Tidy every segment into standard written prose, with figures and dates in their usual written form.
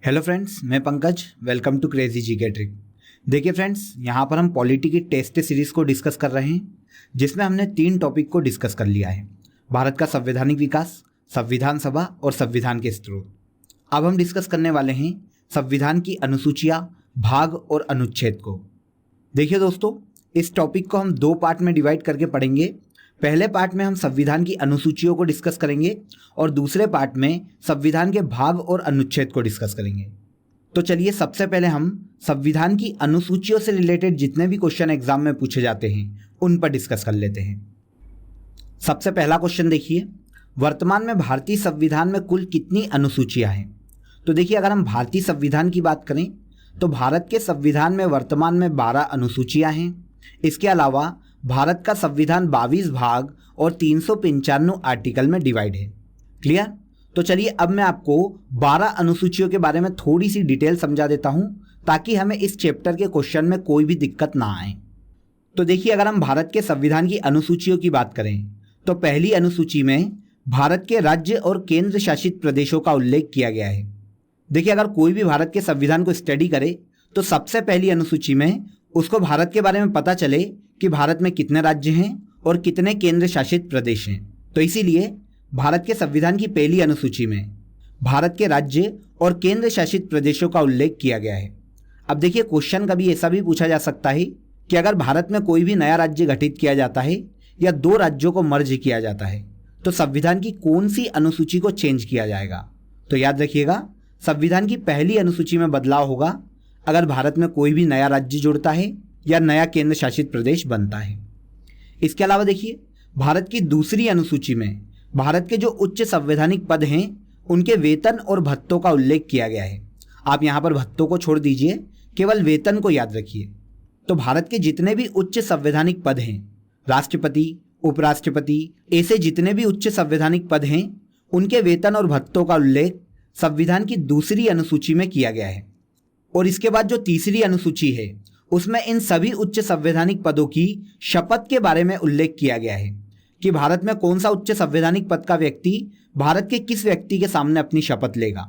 Hello friends, मैं Pankaj. Welcome to crazy GK trick. देखिए friends, यहाँ पर हम पॉलिटी की टेस्ट सीरीज को डिस्कस कर रहे हैं, जिसमें हमने 3 टॉपिक को डिस्कस कर लिया है। भारत का संवैधानिक विकास, संविधान सभा और संविधान के स्रोत। अब हम डिस्कस करने वाले हैं संविधान की अनुसूचियाँ, भाग और अनुच्छेद को। देखिए दोस्तों, इस टॉपिक को हम 2 पार्ट में डिवाइड करके पढ़ेंगे। पहले पार्ट में हम संविधान की अनुसूचियों को डिस्कस करेंगे और दूसरे पार्ट में संविधान के भाग और अनुच्छेद को डिस्कस करेंगे। तो चलिए, सबसे पहले हम संविधान की अनुसूचियों से रिलेटेड जितने भी क्वेश्चन एग्जाम में पूछे जाते हैं उन पर डिस्कस कर लेते हैं। सबसे पहला क्वेश्चन देखिए, वर्तमान में भारतीय संविधान में कुल कितनी अनुसूचियां हैं? तो देखिए, अगर हम भारतीय संविधान की बात करें तो भारत के संविधान में वर्तमान में 12 अनुसूचियां हैं। इसके अलावा भारत का संविधान 22 भाग और 395 आर्टिकल में डिवाइड है। क्लियर? तो चलिए, अब मैं आपको 12 अनुसूचियों के बारे में थोड़ी सी डिटेल समझा देता हूं, ताकि हमें इस चैप्टर के क्वेश्चन में कोई भी दिक्कत ना आए। तो देखिए, अगर हम भारत के संविधान की अनुसूचियों की बात करें तो पहली अनुसूची में भारत के राज्य और केंद्र शासित प्रदेशों का उल्लेख किया गया है। देखिए, अगर कोई भी भारत के संविधान को स्टडी करे तो सबसे पहली अनुसूची में उसको भारत के बारे में पता चले कि भारत में कितने राज्य हैं और कितने केंद्र शासित प्रदेश हैं। तो इसीलिए भारत के संविधान की पहली अनुसूची में भारत के राज्य और केंद्र शासित प्रदेशों का उल्लेख किया गया है। अब देखिए, क्वेश्चन कभी ऐसा भी पूछा जा सकता है कि अगर भारत में कोई भी नया राज्य गठित किया जाता है या 2 राज्यों को मर्ज किया जाता है तो संविधान की कौन सी अनुसूची को चेंज किया जाएगा? तो याद रखिएगा, संविधान की पहली अनुसूची में बदलाव होगा अगर भारत में कोई भी नया राज्य जुड़ता है या नया केंद्र शासित प्रदेश बनता है। इसके अलावा देखिए, भारत की दूसरी अनुसूची में भारत के जो उच्च संवैधानिक पद हैं उनके वेतन और भत्तों का उल्लेख किया गया है। आप यहाँ पर भत्तों को छोड़ दीजिए, केवल वेतन को याद रखिए। तो भारत के जितने भी उच्च संवैधानिक पद हैं, राष्ट्रपति, उपराष्ट्रपति, ऐसे जितने भी उच्च संवैधानिक पद हैं, उनके वेतन और भत्तों का उल्लेख संविधान की दूसरी अनुसूची में किया गया है। और इसके बाद जो तीसरी अनुसूची है उसमें इन सभी उच्च संवैधानिक पदों की शपथ के बारे में उल्लेख किया गया है कि भारत में कौन सा उच्च संवैधानिक पद का व्यक्ति भारत के किस व्यक्ति के सामने अपनी शपथ लेगा।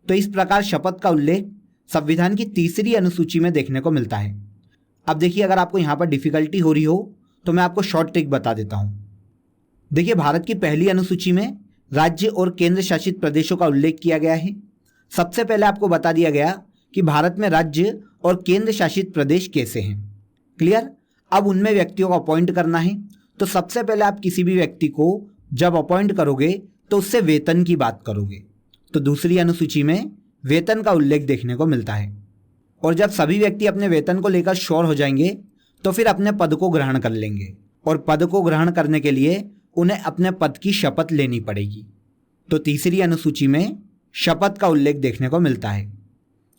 तो इस प्रकार शपथ का उल्लेख संविधान की तीसरी अनुसूची में देखने को मिलता है। अब देखिए, अगर आपको यहाँ पर डिफिकल्टी हो रही हो तो मैं आपको शॉर्ट ट्रिक बता देता हूँ। देखिए, भारत की पहली अनुसूची में राज्य और केंद्र शासित प्रदेशों का उल्लेख किया गया है। सबसे पहले आपको बता दिया गया कि भारत में राज्य और केंद्र शासित प्रदेश कैसे हैं। क्लियर? अब उनमें व्यक्तियों को अपॉइंट करना है। तो सबसे पहले आप किसी भी व्यक्ति को जब अपॉइंट करोगे तो उससे वेतन की बात करोगे। तो दूसरी अनुसूची में वेतन का उल्लेख देखने को मिलता है। और जब सभी व्यक्ति अपने वेतन को लेकर श्योर हो जाएंगे तो फिर अपने पद को ग्रहण कर लेंगे, और पद को ग्रहण करने के लिए उन्हें अपने पद की शपथ लेनी पड़ेगी। तो तीसरी अनुसूची में शपथ का उल्लेख देखने को मिलता है।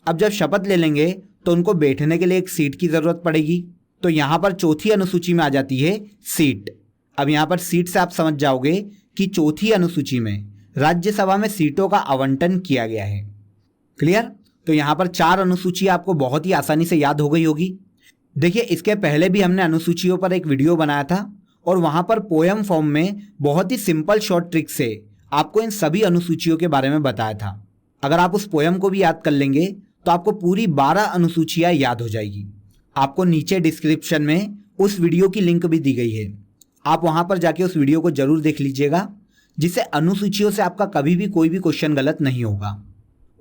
अब जब शपथ ले लेंगे तो उनको बैठने के लिए एक सीट की जरूरत पड़ेगी। तो यहाँ पर चौथी अनुसूची में आ जाती है सीट। अब यहाँ पर सीट से आप समझ जाओगे कि चौथी अनुसूची में राज्यसभा में सीटों का आवंटन किया गया है। क्लियर? तो यहाँ पर 4 अनुसूची आपको बहुत ही आसानी से याद हो गई होगी। देखिए, इसके पहले भी हमने अनुसूचियों पर एक वीडियो बनाया था और वहाँ पर पोएम फॉर्म में बहुत ही सिंपल शॉर्ट ट्रिक से आपको इन सभी अनुसूचियों के बारे में बताया था। अगर आप उस पोएम को भी याद कर लेंगे तो आपको पूरी 12 अनुसूचियां याद हो जाएगी। आपको नीचे डिस्क्रिप्शन में उस वीडियो की लिंक भी दी गई है, आप वहां पर जाके उस वीडियो को जरूर देख लीजिएगा, जिससे अनुसूचियों से आपका कभी भी कोई भी क्वेश्चन गलत नहीं होगा।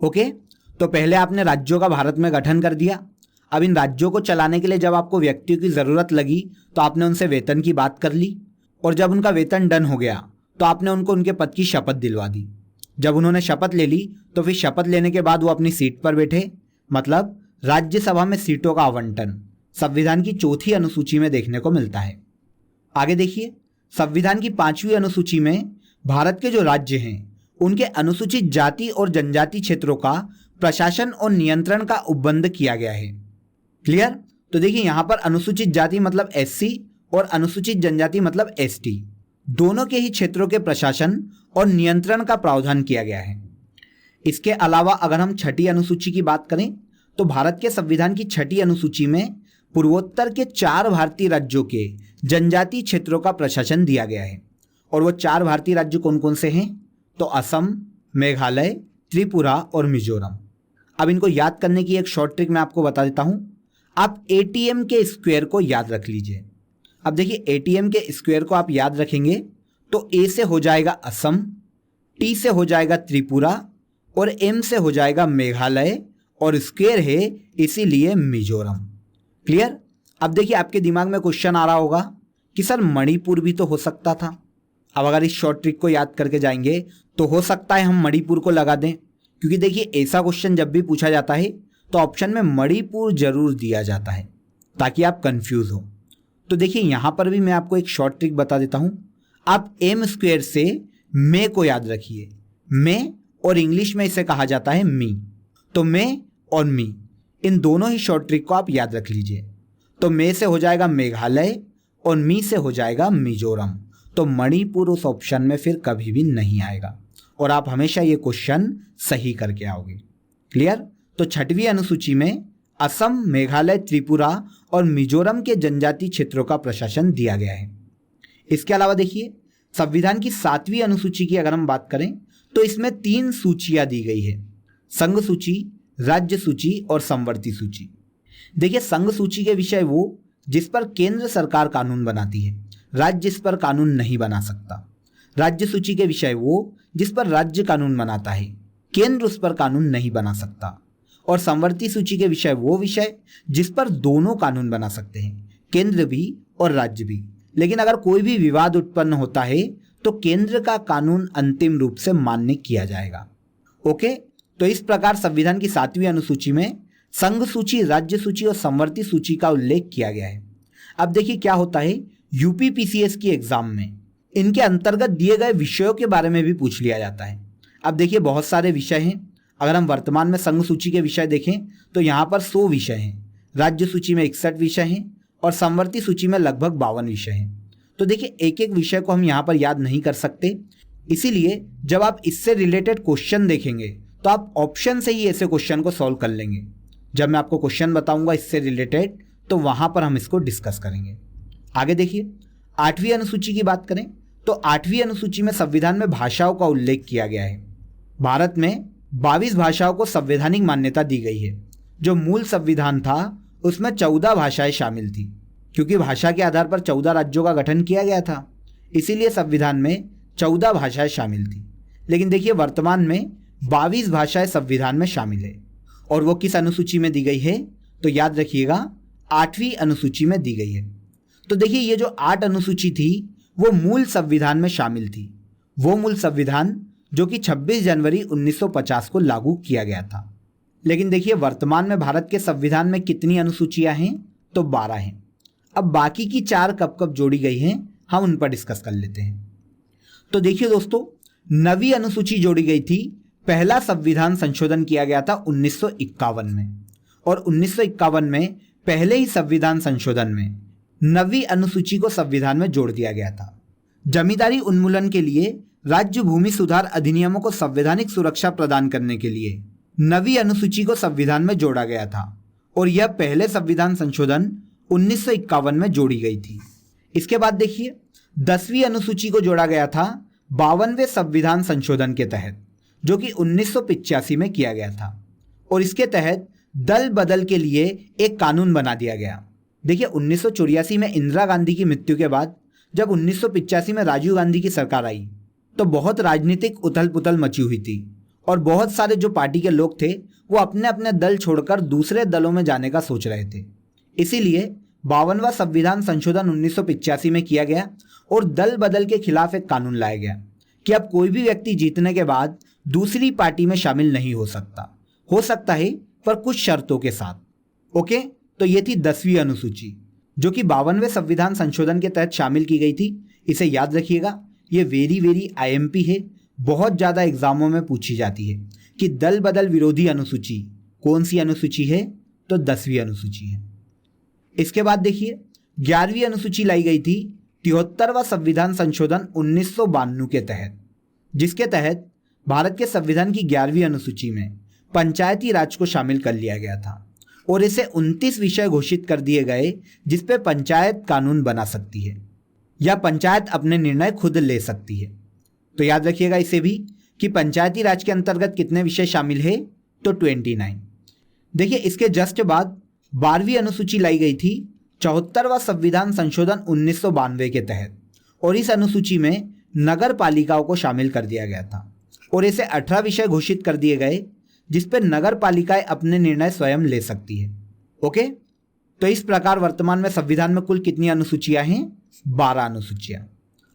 ओके, तो पहले आपने राज्यों का भारत में गठन कर दिया। अब इन राज्यों को चलाने के लिए जब आपको व्यक्तियों की जरूरत लगी तो आपने उनसे वेतन की बात कर ली, और जब उनका वेतन डन हो गया तो आपने उनको उनके पद की शपथ दिलवा दी। जब उन्होंने शपथ ले ली तो फिर शपथ लेने के बाद वो अपनी सीट पर बैठे, मतलब राज्यसभा में सीटों का आवंटन संविधान की चौथी अनुसूची में देखने को मिलता है। आगे देखिए, संविधान की 5वीं अनुसूची में भारत के जो राज्य हैं उनके अनुसूचित जाति और जनजाति क्षेत्रों का प्रशासन और नियंत्रण का उपबंध किया गया है। क्लियर? तो देखिए, यहाँ पर अनुसूचित जाति मतलब SC और अनुसूचित जनजाति मतलब ST, दोनों के ही क्षेत्रों के प्रशासन और नियंत्रण का प्रावधान किया गया है। इसके अलावा अगर हम 6ठी अनुसूची की बात करें तो भारत के संविधान की 6ठी अनुसूची में पूर्वोत्तर के 4 भारतीय राज्यों के जनजातीय क्षेत्रों का प्रशासन दिया गया है। और वो 4 भारतीय राज्य कौन कौन से हैं? तो असम, मेघालय, त्रिपुरा और मिजोरम। अब इनको याद करने की एक शॉर्ट ट्रिक मैं आपको बता देता हूं। आप एटीएम के स्क्वायर को याद रख लीजिए। अब देखिए एटीएम के स्क्वायर को आप याद रखेंगे तो ए से हो जाएगा असम, टी से हो जाएगा त्रिपुरा और एम से हो जाएगा मेघालय और स्क्वायर है इसीलिए मिजोरम। क्लियर। अब देखिए आपके दिमाग में क्वेश्चन आ रहा होगा कि सर मणिपुर भी तो हो सकता था। अब अगर इस शॉर्ट ट्रिक को याद करके जाएंगे तो हो सकता है हम मणिपुर को लगा दें, क्योंकि देखिए ऐसा क्वेश्चन जब भी पूछा जाता है तो ऑप्शन में मणिपुर जरूर दिया जाता है ताकि आप कंफ्यूज हो। तो देखिए यहां पर भी मैं आपको एक शॉर्ट ट्रिक बता देता हूं। आप एम स्क्वायर से मे को याद रखिए। मे और इंग्लिश में इसे कहा जाता है मी। तो मे और मी इन दोनों ही शॉर्ट ट्रिक को आप याद रख लीजिए। तो मे से हो जाएगा मेघालय और मी से हो जाएगा मिजोरम। तो मणिपुर उस ऑप्शन में फिर कभी भी नहीं आएगा और आप हमेशा ये क्वेश्चन सही करके आओगे। क्लियर। तो छठवीं अनुसूची में असम, मेघालय, त्रिपुरा और मिजोरम के जनजातीय क्षेत्रों का प्रशासन दिया गया है। इसके अलावा देखिए संविधान की 7वीं अनुसूची की अगर हम बात करें तो इसमें 3 सूचियां दी गई है, संघ सूची, राज्य सूची और संवर्ती सूची। देखिए संघ सूची के विषय वो जिस पर केंद्र सरकार कानून बनाती है, राज्य इस पर कानून नहीं बना सकता। राज्य सूची के विषय वो जिस पर राज्य कानून बनाता है, केंद्र उस पर कानून नहीं बना सकता। और संवर्ती सूची के विषय वो विषय जिस पर दोनों कानून बना सकते हैं, केंद्र भी और राज्य भी। लेकिन अगर कोई भी विवाद उत्पन्न होता है तो केंद्र का कानून अंतिम रूप से मान्य किया जाएगा। ओके। तो इस प्रकार संविधान की 7वीं अनुसूची में संघ सूची, राज्य सूची और संवर्ती सूची का उल्लेख किया गया है। अब देखिए क्या होता है, यूपी पीसीएस की एग्जाम में इनके अंतर्गत दिए गए विषयों के बारे में भी पूछ लिया जाता है। अब देखिए बहुत सारे विषय हैं। अगर हम वर्तमान में संघ सूची के विषय देखें तो यहाँ पर 100 विषय हैं, राज्य सूची में 61 विषय हैं और संवर्ती सूची में लगभग 52 विषय हैं। तो देखिए एक एक विषय को हम यहाँ पर याद नहीं कर सकते, इसीलिए जब आप इससे रिलेटेड क्वेश्चन देखेंगे तो आप ऑप्शन से ही ऐसे क्वेश्चन को सॉल्व कर लेंगे। जब मैं आपको क्वेश्चन बताऊंगा इससे रिलेटेड तो वहां पर हम इसको डिस्कस करेंगे। आगे देखिए 8वीं अनुसूची की बात करें तो 8वीं अनुसूची में संविधान में भाषाओं का उल्लेख किया गया है। भारत में 22 भाषाओं को संवैधानिक मान्यता दी गई है। जो मूल संविधान था उसमें 14 भाषाएं शामिल थी, क्योंकि भाषा के आधार पर 14 राज्यों का गठन किया गया था, इसीलिए संविधान में 14 भाषाएं शामिल थी। लेकिन देखिए वर्तमान में 22 भाषाएं संविधान में शामिल है और वो किस अनुसूची में दी गई है तो याद रखिएगा 8वीं अनुसूची में दी गई है। तो देखिए ये जो 8 अनुसूची थी वो मूल संविधान में शामिल थी, वो मूल संविधान जो कि 26 जनवरी 1950 को लागू किया गया था। लेकिन देखिए वर्तमान में भारत के संविधान में कितनी अनुसूचियां हैं तो 12 हैं। अब बाकी की 4 कब कब जोड़ी गई हैं हम उन पर डिस्कस कर लेते हैं। तो देखिए दोस्तों 9वीं अनुसूची जोड़ी गई थी। पहला संविधान संशोधन किया गया था 1951 में और 1951 में पहले ही संविधान संशोधन में 9वीं अनुसूची को संविधान में जोड़ दिया गया था। जमींदारी उन्मूलन के लिए राज्य भूमि सुधार अधिनियमों को संवैधानिक सुरक्षा प्रदान करने के लिए 9वीं अनुसूची को संविधान में जोड़ा गया था और यह पहले संविधान संशोधन 1951 में जोड़ी गई थी। इसके बाद देखिए 10वीं अनुसूची को जोड़ा गया था 52वें संविधान संशोधन के तहत, जो कि 1985 में किया गया था और इसके तहत दल बदल के लिए एक कानून बना दिया गया। देखिए 1984 में इंदिरा गांधी की मृत्यु के बाद जब 1985 में राजीव गांधी की सरकार आई तो बहुत राजनीतिक उथल पुथल मची हुई थी और बहुत सारे जो पार्टी के लोग थे वो अपने अपने दल छोड़कर दूसरे दलों में जाने का सोच रहे थे। इसीलिए 52वां संविधान संशोधन 1985 में किया गया और दल बदल के खिलाफ एक कानून लाया गया कि अब कोई भी व्यक्ति जीतने के बाद दूसरी पार्टी में शामिल नहीं हो सकता है पर कुछ शर्तों के साथ। ओके। तो ये थी 10वीं अनुसूची जो कि 52वें संविधान संशोधन के तहत शामिल की गई थी। इसे याद रखिएगा, ये वेरी आईएमपी है, बहुत ज़्यादा एग्जामों में पूछी जाती है कि दल बदल विरोधी अनुसूची कौन सी अनुसूची है तो 10वीं अनुसूची है। इसके बाद देखिए 11वीं अनुसूची लाई गई थी 73वां संविधान संशोधन 1992 के तहत, जिसके तहत भारत के संविधान की 11वीं अनुसूची में पंचायती राज को शामिल कर लिया गया था और इसे 29 विषय घोषित कर दिए गए जिस पे पंचायत कानून बना सकती है या पंचायत अपने निर्णय खुद ले सकती है। तो याद रखिएगा इसे भी कि पंचायती राज के अंतर्गत कितने विषय शामिल है तो 29। देखिए इसके जस्ट बाद 12वीं अनुसूची लाई गई थी 74वां संविधान संशोधन 1992 के तहत, और इस अनुसूची में नगर पालिकाओं को शामिल कर दिया गया था और इसे 18 विषय घोषित कर दिए गए जिस पर नगर पालिकाएं अपने निर्णय स्वयं ले सकती है। ओके, तो इस प्रकार वर्तमान में संविधान में कुल कितनी अनुसूचियां हैं? 12 अनुसूचियां।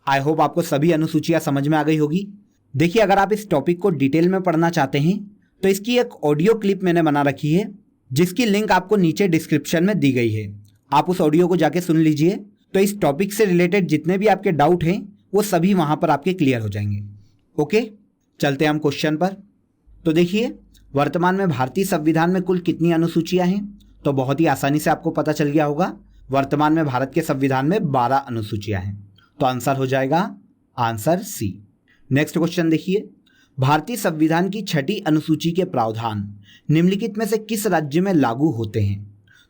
आई होप आपको सभी अनुसूचियां समझ में आ गई होगी। देखिए अगर आप इस टॉपिक को डिटेल में पढ़ना चाहते हैं तो इसकी एक ऑडियो क्लिप मैंने बना रखी है जिसकी लिंक आपको नीचे डिस्क्रिप्शन में दी गई है। आप उस ऑडियो को जाके सुन लीजिए, तो इस टॉपिक से रिलेटेड जितने भी आपके डाउट हैं वो सभी वहां पर आपके क्लियर हो जाएंगे। ओके, चलते हैं हम क्वेश्चन पर। तो देखिए वर्तमान में भारतीय संविधान में कुल कितनी अनुसूचियां हैं? तो बहुत ही आसानी से आपको पता चल गया होगा, वर्तमान में भारत के संविधान में 12 अनुसूचियां हैं। तो आंसर हो जाएगा आंसर सी। नेक्स्ट क्वेश्चन देखिए, भारतीय संविधान की 6ठी अनुसूची के प्रावधान निम्नलिखित में से किस राज्य में लागू होते हैं?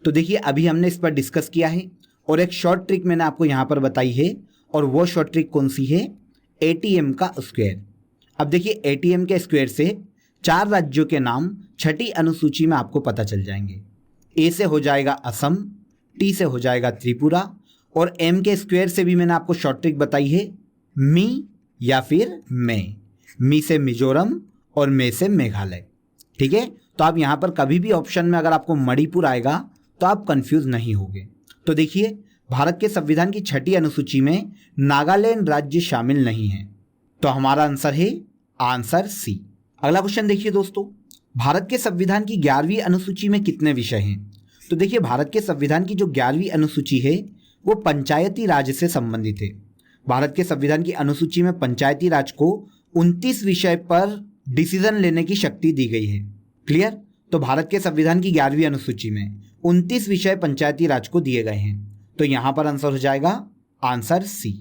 तो देखिए अभी हमने इस पर डिस्कस किया है और एक शॉर्ट ट्रिक मैंने आपको यहां पर बताई है, और वो शॉर्ट ट्रिक कौन सी है? ATM का स्क्वायर। अब देखिए ATM के स्क्वायर से 4 राज्यों के नाम 6ठी अनुसूची में आपको पता चल जाएंगे। ए से हो जाएगा असम, टी से हो जाएगा त्रिपुरा, और एम के स्क्वायर से भी मैंने आपको शॉर्ट ट्रिक बताई है, मी या फिर मे। मी से मिजोरम और मे से मेघालय। ठीक है, तो आप यहाँ पर कभी भी ऑप्शन में अगर आपको मणिपुर आएगा तो आप कंफ्यूज नहीं होंगे। तो देखिए भारत के संविधान की 6ठी अनुसूची में नागालैंड राज्य शामिल नहीं है, तो हमारा आंसर है आंसर सी। अगला क्वेश्चन देखिए दोस्तों, भारत के संविधान की 11वीं अनुसूची में कितने विषय हैं? तो देखिए भारत के संविधान की जो 11वीं अनुसूची है वो पंचायती राज से संबंधित है। भारत के संविधान की अनुसूची में पंचायती राज को 29 विषय पर डिसीजन लेने की शक्ति दी गई है। क्लियर? तो भारत के संविधान की 11वीं अनुसूची में 29 विषय पंचायती राज को दिए गए हैं, तो यहां पर आंसर हो जाएगा आंसर सी।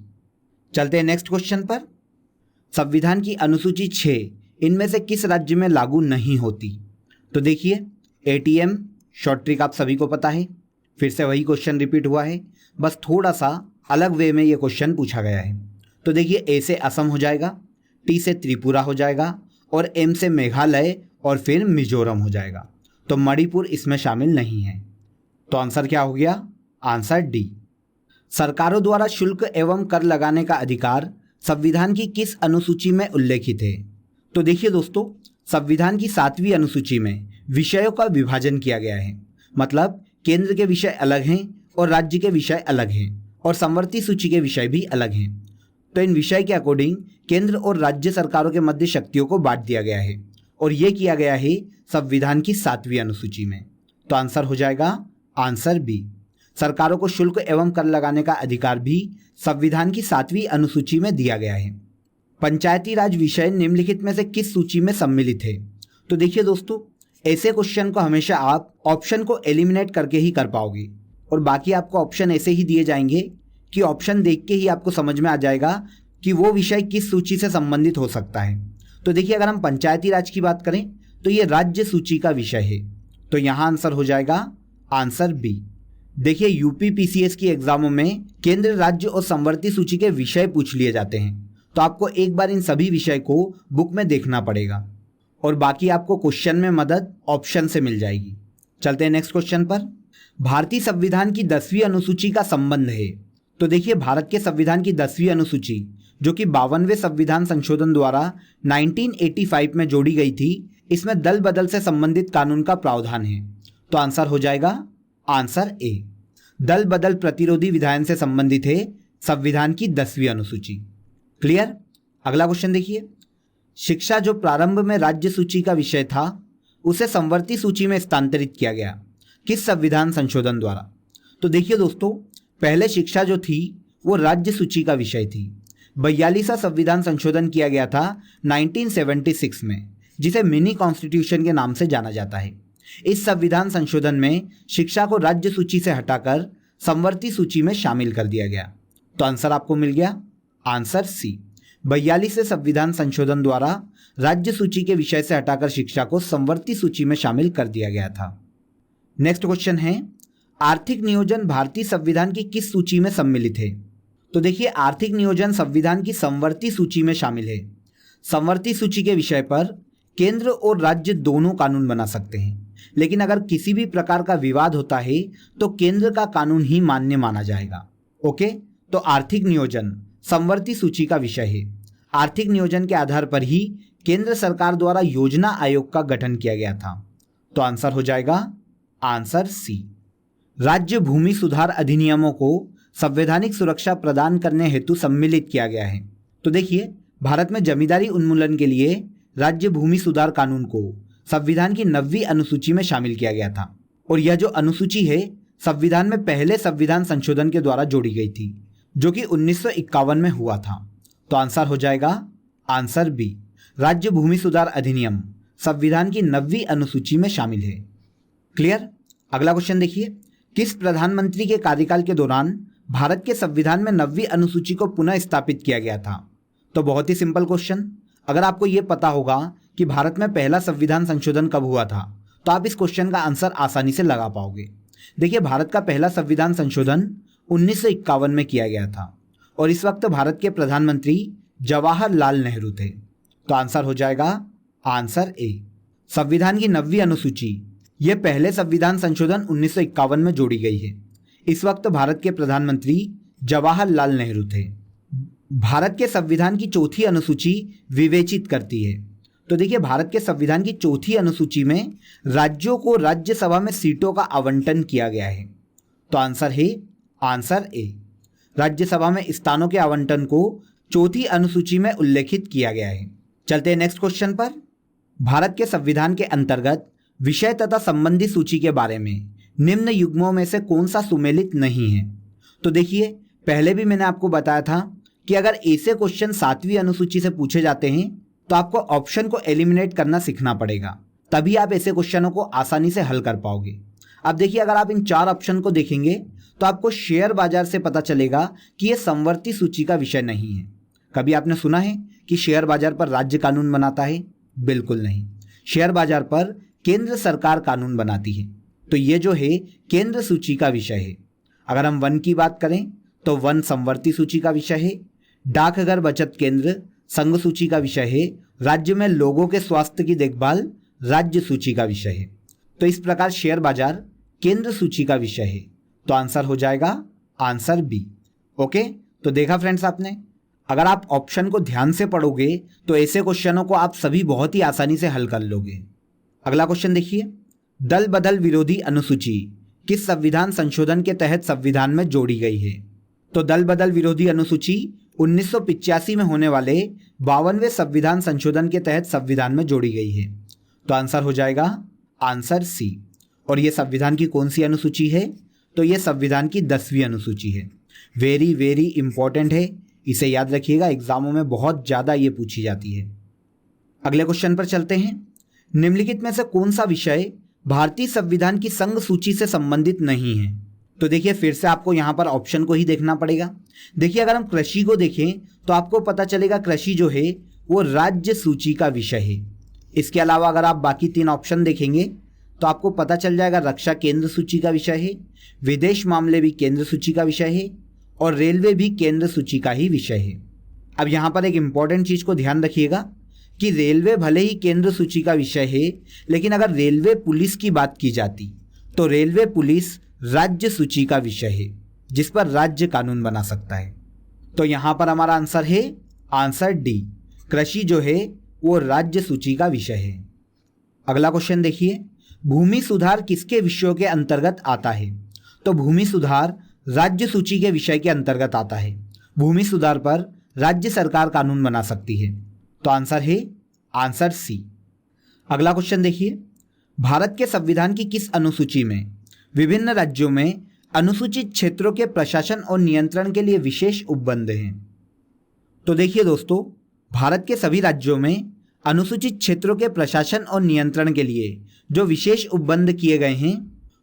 चलते हैं नेक्स्ट क्वेश्चन पर। संविधान की अनुसूची 6 इनमें से किस राज्य में लागू नहीं होती? तो देखिए ATM शॉर्ट ट्रिक आप सभी को पता है, फिर से वही क्वेश्चन रिपीट हुआ है, बस थोड़ा सा अलग वे में ये क्वेश्चन पूछा गया है। तो देखिए A से असम हो जाएगा, T से त्रिपुरा हो जाएगा, और M से मेघालय और फिर मिजोरम हो जाएगा। तो मणिपुर इसमें शामिल नहीं है, तो आंसर क्या हो गया? Answer D. सरकारों द्वारा शुल्क एवं कर लगाने का अधिकार संविधान की किस अनुसूची में उल्लेखित है? तो देखिए दोस्तों, संविधान की 7वीं अनुसूची में विषयों का विभाजन किया गया है, मतलब केंद्र के विषय अलग हैं और राज्य के विषय अलग हैं, और समवर्ती सूची के विषय भी अलग हैं। तो इन विषय के अकॉर्डिंग केंद्र और राज्य सरकारों के मध्य शक्तियों को बांट दिया गया है, और ये किया गया है संविधान की 7वीं अनुसूची में। तो आंसर हो जाएगा आंसर बी। सरकारों को शुल्क एवं कर लगाने का अधिकार भी संविधान की 7वीं अनुसूची में दिया गया है। पंचायती राज विषय निम्नलिखित में से किस सूची में सम्मिलित है? तो देखिए दोस्तों, ऐसे क्वेश्चन को हमेशा आप ऑप्शन को एलिमिनेट करके ही कर पाओगे, और बाकी आपको ऑप्शन ऐसे ही दिए जाएंगे कि ऑप्शन देख के ही आपको समझ में आ जाएगा कि वो विषय किस सूची से संबंधित हो सकता है। तो देखिए अगर हम पंचायती राज की बात करें तो ये राज्य सूची का विषय है, तो यहाँ आंसर हो जाएगा आंसर बी। देखिए यूपी PCS की एग्जामों में केंद्र, राज्य और समवर्ती सूची के विषय पूछ लिए जाते हैं, तो आपको एक बार इन सभी विषय को बुक में देखना पड़ेगा, और बाकी आपको क्वेश्चन में मदद ऑप्शन से मिल जाएगी। चलते हैं नेक्स्ट क्वेश्चन पर। भारतीय संविधान की 10वीं अनुसूची का संबंध है? तो देखिए भारत के संविधान की 10वीं अनुसूची जो कि 52वें संविधान संशोधन द्वारा 1985 में जोड़ी गई थी, इसमें दल बदल से संबंधित कानून का प्रावधान है, तो आंसर हो जाएगा आंसर ए। दल बदल प्रतिरोधी विधायन से संबंधित है संविधान की 10वीं अनुसूची। क्लियर? अगला क्वेश्चन देखिए, शिक्षा जो प्रारंभ में राज्य सूची का विषय था उसे समवर्ती सूची में स्थानांतरित किया गया, किस संविधान संशोधन द्वारा? तो देखिए दोस्तों, पहले शिक्षा जो थी वो राज्य सूची का विषय थी। 42वां संविधान संशोधन किया गया था 1976 में, जिसे मिनी कॉन्स्टिट्यूशन के नाम से जाना जाता है। इस संविधान संशोधन में शिक्षा को राज्य सूची से हटाकर समवर्ती सूची में शामिल कर दिया गया, तो आंसर आपको मिल गया आंसर सी। 42वें संविधान संशोधन द्वारा राज्य सूची के विषय से हटाकर शिक्षा को समवर्ती सूची में शामिल कर दिया गया था। नेक्स्ट क्वेश्चन है, आर्थिक नियोजन भारतीय संविधान की किस सूची में सम्मिलित है? तो देखिए आर्थिक नियोजन संविधान की समवर्ती सूची में शामिल है। समवर्ती सूची के विषय पर केंद्र और राज्य दोनों कानून बना सकते हैं, लेकिन अगर किसी भी प्रकार का विवाद होता है तो केंद्र का कानून ही मान्य माना जाएगा। ओके, तो आर्थिक नियोजन समवर्ती सूची का विषय है। आर्थिक नियोजन के आधार पर ही केंद्र सरकार द्वारा योजना आयोग का गठन किया गया था। तो आंसर हो जाएगा आंसर सी। राज्य भूमि सुधार अधिनियमों को संवैधानिक सुरक्षा प्रदान करने हेतु सम्मिलित किया गया है। तो देखिए, भारत में जमींदारी उन्मूलन के लिए राज्य भूमि सुधार कानून को संविधान की 9वीं अनुसूची में शामिल किया गया था, और यह जो अनुसूची है संविधान में पहले संविधान संशोधन के द्वारा जोड़ी गई थी, जो कि 1951 में हुआ था। तो आंसर हो जाएगा आंसर बी। राज्य भूमि सुधार अधिनियम संविधान की 9वीं अनुसूची में शामिल है। क्लियर। अगला क्वेश्चन देखिए, किस प्रधानमंत्री के कार्यकाल के दौरान भारत के संविधान में 9वीं अनुसूची को पुनः स्थापित किया गया था? तो बहुत ही सिंपल क्वेश्चन। अगर आपको यह पता होगा कि भारत में पहला संविधान संशोधन कब हुआ था, तो आप इस क्वेश्चन का आंसर आसानी से लगा पाओगे। देखिए, भारत का पहला संविधान संशोधन 1951 में किया गया था, और इस वक्त भारत के प्रधानमंत्री जवाहरलाल नेहरू थे। तो आंसर हो जाएगा आंसर ए। संविधान की 9वीं अनुसूची यह पहले संविधान संशोधन 1951 में जोड़ी गई है। इस वक्त भारत के प्रधानमंत्री जवाहरलाल नेहरू थे। भारत के संविधान की 4थी अनुसूची विवेचित करती है। तो देखिए, भारत के संविधान की 4थी अनुसूची में राज्यों को राज्यसभा में सीटों का आवंटन किया गया है। तो आंसर है आंसर ए। राज्यसभा में स्थानों के आवंटन को 4थी अनुसूची में उल्लेखित किया गया है। चलते हैं नेक्स्ट क्वेश्चन पर। भारत के संविधान के अंतर्गत विषय तथा संबंधी सूची के बारे में निम्न युग्मों में से कौन सा सुमेलित नहीं है? तो देखिए, पहले भी मैंने आपको बताया था कि अगर ऐसे क्वेश्चन 7वीं अनुसूची से पूछे जाते हैं तो आपको ऑप्शन को एलिमिनेट करना सीखना पड़ेगा, तभी आप ऐसे क्वेश्चनों को आसानी से हल कर पाओगे। अब देखिए, अगर आप इन 4 ऑप्शन को देखेंगे तो आपको शेयर बाजार से पता चलेगा कि यह समवर्ती सूची का विषय नहीं है। कभी आपने सुना है कि शेयर बाजार पर राज्य कानून बनाता है? बिल्कुल नहीं। शेयर बाजार पर केंद्र सरकार कानून बनाती है। तो ये जो है केंद्र सूची का विषय है। अगर हम वन की बात करें तो वन समवर्ती सूची का विषय है। डाकघर बचत केंद्र संघ सूची का विषय है। राज्य में लोगों के स्वास्थ्य की देखभाल राज्य सूची का विषय है। तो इस प्रकार शेयर बाजार केंद्र सूची का विषय है। तो आंसर हो जाएगा आंसर बी। ओके, तो देखा फ्रेंड्स आपने, अगर आप ऑप्शन को ध्यान से पढ़ोगे तो ऐसे क्वेश्चनों को आप सभी बहुत ही आसानी से हल कर लोगे। अगला क्वेश्चन देखिए, दल बदल विरोधी अनुसूची किस संविधान संशोधन के तहत संविधान में जोड़ी गई है? तो दल बदल विरोधी अनुसूची 1985 में होने वाले 52वें संविधान संशोधन के तहत संविधान में जोड़ी गई है। तो आंसर हो जाएगा आंसर सी। और यह संविधान की कौन सी अनुसूची है? तो यह संविधान की 10वीं अनुसूची है। वेरी वेरी इंपॉर्टेंट है, इसे याद रखिएगा, एग्जामों में बहुत ज़्यादा ये पूछी जाती है। अगले क्वेश्चन पर चलते हैं। निम्नलिखित में से कौन सा विषय भारतीय संविधान की संघ सूची से संबंधित नहीं है? तो देखिए, फिर से आपको यहाँ पर ऑप्शन को ही देखना पड़ेगा। देखिए, अगर हम कृषि को देखें तो आपको पता चलेगा कृषि जो है वो राज्य सूची का विषय है। इसके अलावा अगर आप बाकी 3 ऑप्शन देखेंगे तो आपको पता चल जाएगा रक्षा केंद्र सूची का विषय है, विदेश मामले भी केंद्र सूची का विषय है, और रेलवे भी केंद्र सूची का ही विषय है। अब यहाँ पर एक इंपॉर्टेंट चीज़ को ध्यान रखिएगा कि रेलवे भले ही केंद्र सूची का विषय है, लेकिन अगर रेलवे पुलिस की बात की जाती तो रेलवे पुलिस राज्य सूची का विषय है, जिस पर राज्य कानून बना सकता है। तो यहाँ पर हमारा आंसर है आंसर डी। कृषि जो है वो राज्य सूची का विषय है। अगला क्वेश्चन देखिए, भूमि सुधार किसके विषयों के अंतर्गत आता है? तो भूमि सुधार राज्य सूची के विषय के अंतर्गत आता है। भूमि सुधार पर राज्य सरकार कानून बना सकती है। तो आंसर है आंसर सी। अगला क्वेश्चन देखिए, भारत के संविधान की किस अनुसूची में विभिन्न राज्यों में अनुसूचित क्षेत्रों के प्रशासन और नियंत्रण के लिए विशेष उपबंध हैं? तो देखिए दोस्तों, भारत के सभी राज्यों में अनुसूचित क्षेत्रों के प्रशासन और नियंत्रण के लिए जो विशेष उपबंध किए गए हैं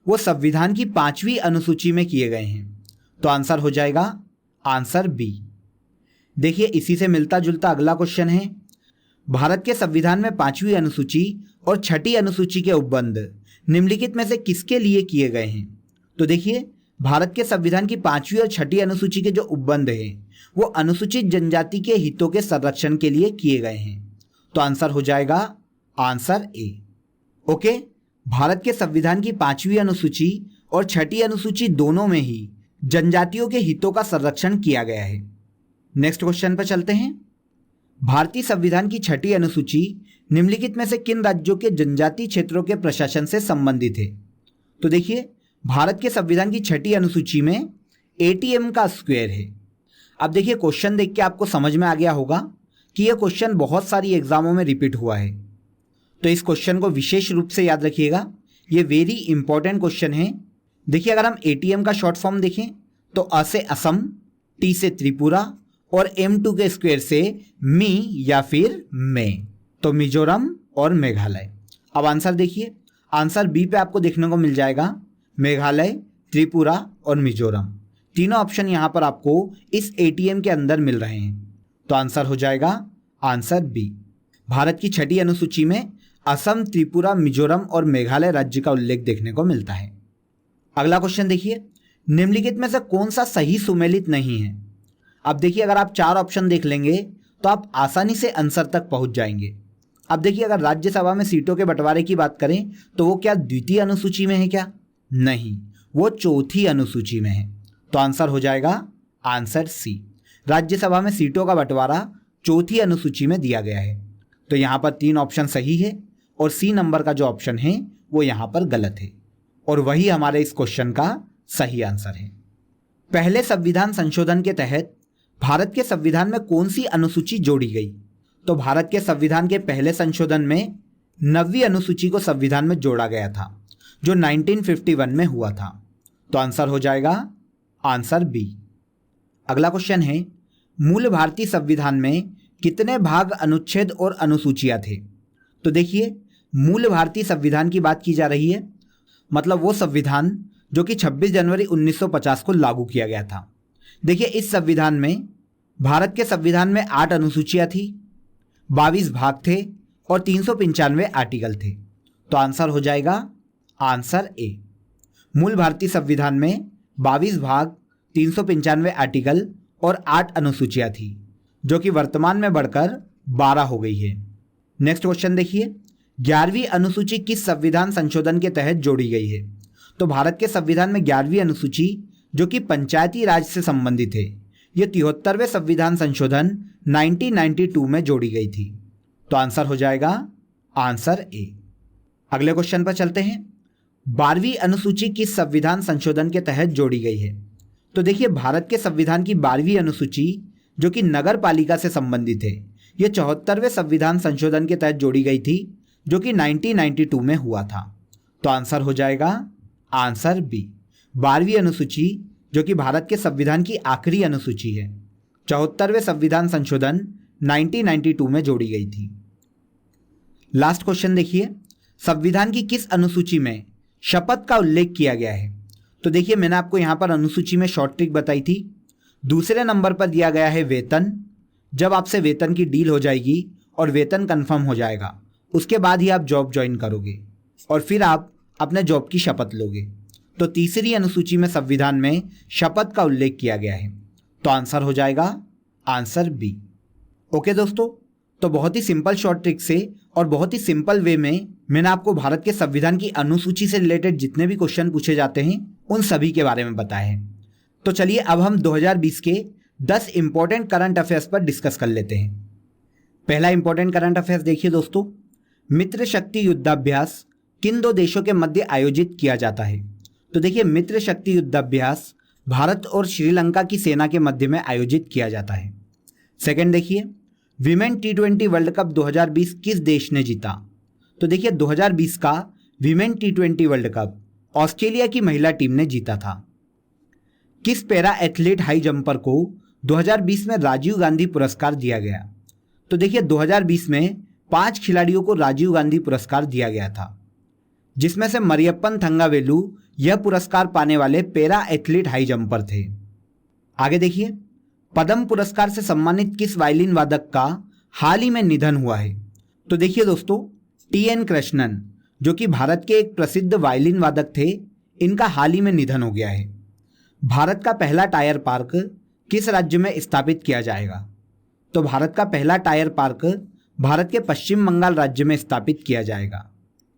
वो संविधान की 5वीं अनुसूची में किए गए हैं। तो आंसर हो जाएगा आंसर बी। देखिए, इसी से मिलता जुलता अगला क्वेश्चन है, भारत के संविधान में 5वीं अनुसूची और 6ठी अनुसूची के उपबंध निम्नलिखित में से किसके लिए किए गए हैं? तो देखिए, भारत के संविधान की 5वीं और 6ठी अनुसूची के जो उपबंध हैं वो अनुसूचित जनजाति के हितों के संरक्षण के लिए किए गए हैं। तो आंसर हो जाएगा आंसर ए। ओके, भारत के संविधान की 5वीं अनुसूची और 6ठी अनुसूची दोनों में ही जनजातियों के हितों का संरक्षण किया गया है। नेक्स्ट क्वेश्चन पर चलते हैं। भारतीय संविधान की 6ठी अनुसूची निम्नलिखित में से किन राज्यों के जनजातीय क्षेत्रों के प्रशासन से संबंधित है? तो देखिए, भारत के संविधान की 6ठी अनुसूची में एटीएम का स्क्वायर है। अब देखिए, क्वेश्चन देख के आपको समझ में आ गया होगा कि यह क्वेश्चन बहुत सारी एग्जामों में रिपीट हुआ है, तो इस क्वेश्चन को विशेष रूप से याद रखिएगा, ये वेरी इंपॉर्टेंट क्वेश्चन है। देखिए, अगर हम एटीएम का शॉर्ट फॉर्म देखें तो अ से असम, टी से त्रिपुरा और M2 के स्क्वायर से मी या फिर मे, तो मिजोरम और मेघालय। अब आंसर देखिए, आंसर बी पे आपको देखने को मिल जाएगा मेघालय, त्रिपुरा और मिजोरम। तीनों ऑप्शन यहाँ पर आपको इस एटीएम के अंदर मिल रहे हैं, तो आंसर हो जाएगा आंसर बी। भारत की 6ठी अनुसूची में असम, त्रिपुरा, मिजोरम और मेघालय राज्य का उल्लेख देखने को मिलता है। अगला क्वेश्चन देखिए, निम्नलिखित में से कौन सा सही सुमेलित नहीं है? अब देखिए, अगर आप 4 ऑप्शन देख लेंगे तो आप आसानी से आंसर तक पहुंच जाएंगे। अब देखिए, अगर राज्यसभा में सीटों के बंटवारे की बात करें तो वो क्या द्वितीय अनुसूची में है क्या? नहीं, वो चौथी अनुसूची में है, तो आंसर हो जाएगा आंसर सी। राज्यसभा में सीटों का बंटवारा चौथी अनुसूची में दिया गया है, तो यहाँ पर 3 ऑप्शन सही है और सी नंबर का जो ऑप्शन है वो यहाँ पर गलत है, और वही हमारे इस क्वेश्चन का सही आंसर है। पहले संविधान संशोधन के तहत भारत के संविधान में कौन सी अनुसूची जोड़ी गई? तो भारत के संविधान के पहले संशोधन में 9वीं अनुसूची को संविधान में जोड़ा गया था, जो 1951 में हुआ था, तो आंसर हो जाएगा आंसर बी। अगला क्वेश्चन है, मूल भारतीय संविधान में कितने भाग, अनुच्छेद और अनुसूचियां थे? तो देखिए, मूल भारतीय संविधान की बात की जा रही है, मतलब वो संविधान जो कि 26 जनवरी 1950 को लागू किया गया था। देखिए, इस संविधान में भारत के संविधान में 8 अनुसूचियां थी, 22 भाग थे और 395 आर्टिकल थे, तो आंसर हो जाएगा आंसर ए। मूल भारतीय संविधान में 22 भाग, 395 आर्टिकल और 8 अनुसूचियां थी, जो कि वर्तमान में बढ़कर 12 हो गई है। नेक्स्ट क्वेश्चन देखिए, 11वीं अनुसूची किस संविधान संशोधन के तहत जोड़ी गई है? तो भारत के संविधान में 11वीं अनुसूची जो कि पंचायती राज से संबंधित है, यह 73वें संविधान संशोधन 1992 में जोड़ी गई थी, तो आंसर हो जाएगा आंसर ए। अगले क्वेश्चन पर चलते हैं। 12वीं अनुसूची किस संविधान संशोधन के तहत जोड़ी गई है? तो देखिए, भारत के संविधान की 12वीं अनुसूची जो कि नगर पालिका से संबंधित है, यह 74वें संविधान संशोधन के तहत जोड़ी गई थी, जो कि 1992 में हुआ था, तो आंसर हो जाएगा आंसर बी। 12वीं अनुसूची जो कि भारत के संविधान की आखिरी अनुसूची है, 74वें संविधान संशोधन 1992 में जोड़ी गई थी। लास्ट क्वेश्चन देखिए, संविधान की किस अनुसूची में शपथ का उल्लेख किया गया है? तो देखिए, मैंने आपको यहाँ पर अनुसूची में शॉर्ट ट्रिक बताई थी। दूसरे नंबर पर दिया गया है वेतन। जब आपसे वेतन की डील हो जाएगी और वेतन कंफर्म हो जाएगा, उसके बाद ही आप जॉब ज्वाइन करोगे और फिर आप अपने जॉब की शपथ लोगे, तो तीसरी अनुसूची में संविधान में शपथ का उल्लेख किया गया है, तो आंसर हो जाएगा आंसर बी। ओके दोस्तों, तो बहुत ही सिंपल शॉर्ट ट्रिक से और बहुत ही सिंपल वे में मैंने आपको भारत के संविधान की अनुसूची से रिलेटेड जितने भी क्वेश्चन पूछे जाते हैं उन सभी के बारे में बताया है। तो चलिए अब हम 2020 के 10 इंपॉर्टेंट करंट अफेयर्स पर डिस्कस कर लेते हैं। पहला इंपॉर्टेंट करंट अफेयर्स देखिए दोस्तों, मित्र शक्ति युद्धाभ्यास किन 2 देशों के मध्य आयोजित किया जाता है? तो देखिए, मित्र शक्ति युद्धाभ्यास भारत और श्रीलंका की सेना के मध्य में आयोजित किया जाता है। सेकंड देखिए, विमेन T20 वर्ल्ड कप 2020 किस देश ने जीता? तो देखिए, 2020 का women T20 world cup Australia की महिला टीम ने जीता था। किस पैरा एथलीट हाई जंपर को 2020 में राजीव गांधी पुरस्कार दिया गया? तो देखिए, 2020 में 5 खिलाड़ियों को राजीव गांधी पुरस्कार दिया गया था, जिसमें से मरियप्पन थंगावेलु यह पुरस्कार पाने वाले पैरा एथलीट हाई जंपर थे। आगे देखिए, पद्म पुरस्कार से सम्मानित किस वायलिन वादक का हाल ही में निधन हुआ है? तो देखिए दोस्तों, TN कृष्णन जो कि भारत के एक प्रसिद्ध वायलिन वादक थे, इनका हाल ही में निधन हो गया है। भारत का पहला टायर पार्क किस राज्य में स्थापित किया जाएगा? तो भारत का पहला टायर पार्क भारत के पश्चिम बंगाल राज्य में स्थापित किया जाएगा।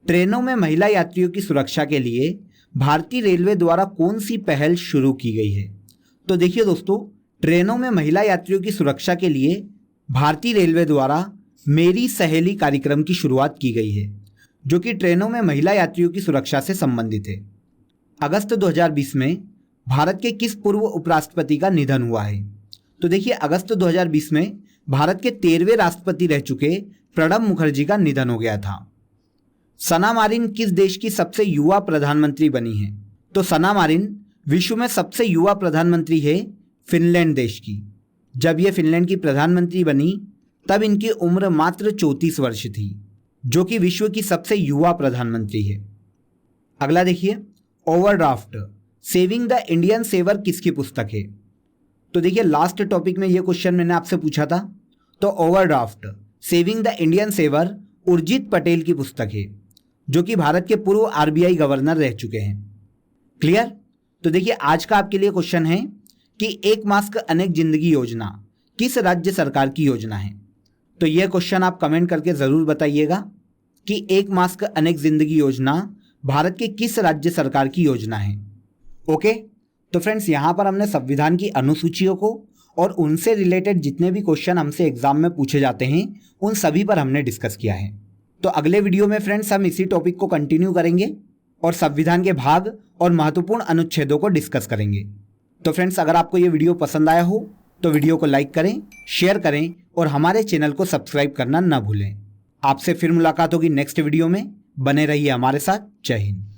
ट्रेनों में महिला यात्रियों की सुरक्षा के लिए भारतीय रेलवे द्वारा कौन सी पहल शुरू की गई है? तो देखिए दोस्तों, ट्रेनों में महिला यात्रियों की सुरक्षा के लिए भारतीय रेलवे द्वारा मेरी सहेली कार्यक्रम की शुरुआत की गई है, जो कि ट्रेनों में महिला यात्रियों की सुरक्षा से संबंधित है। अगस्त 2020 में भारत के किस पूर्व उपराष्ट्रपति का निधन हुआ है? तो देखिए, अगस्त 2020 में भारत के 13वें राष्ट्रपति रह चुके प्रणब मुखर्जी का निधन हो गया था। सना मारिन किस देश की सबसे युवा प्रधानमंत्री बनी है? तो सना मारिन विश्व में सबसे युवा प्रधानमंत्री है फिनलैंड देश की। जब ये फिनलैंड की प्रधानमंत्री बनी तब इनकी उम्र मात्र 34 वर्ष थी, जो कि विश्व की सबसे युवा प्रधानमंत्री है। अगला देखिए, overdraft saving the Indian saver किसकी पुस्तक है? तो देखिए, लास्ट टॉपिक में ये क्वेश्चन मैंने आपसे पूछा था। तो overdraft saving the Indian saver Urjit Patel की पुस्तक है, जो कि भारत के पूर्व आरबीआई गवर्नर रह चुके हैं। क्लियर? तो देखिए, आज का आपके लिए क्वेश्चन है कि एक मास्क अनेक जिंदगी योजना किस राज्य सरकार की योजना है? तो यह क्वेश्चन आप कमेंट करके ज़रूर बताइएगा कि एक मास्क अनेक जिंदगी योजना भारत के किस राज्य सरकार की योजना है। ओके, तो फ्रेंड्स, यहाँ पर हमने संविधान की अनुसूचियों को और उनसे रिलेटेड जितने भी क्वेश्चन हमसे एग्जाम में पूछे जाते हैं उन सभी पर हमने डिस्कस किया है। तो अगले वीडियो में फ्रेंड्स हम इसी टॉपिक को कंटिन्यू करेंगे और संविधान के भाग और महत्वपूर्ण अनुच्छेदों को डिस्कस करेंगे। तो फ्रेंड्स, अगर आपको ये वीडियो पसंद आया हो तो वीडियो को लाइक करें, शेयर करें और हमारे चैनल को सब्सक्राइब करना ना भूलें। आपसे फिर मुलाकात होगी नेक्स्ट वीडियो में। बने रहिए हमारे साथ। जय हिंद।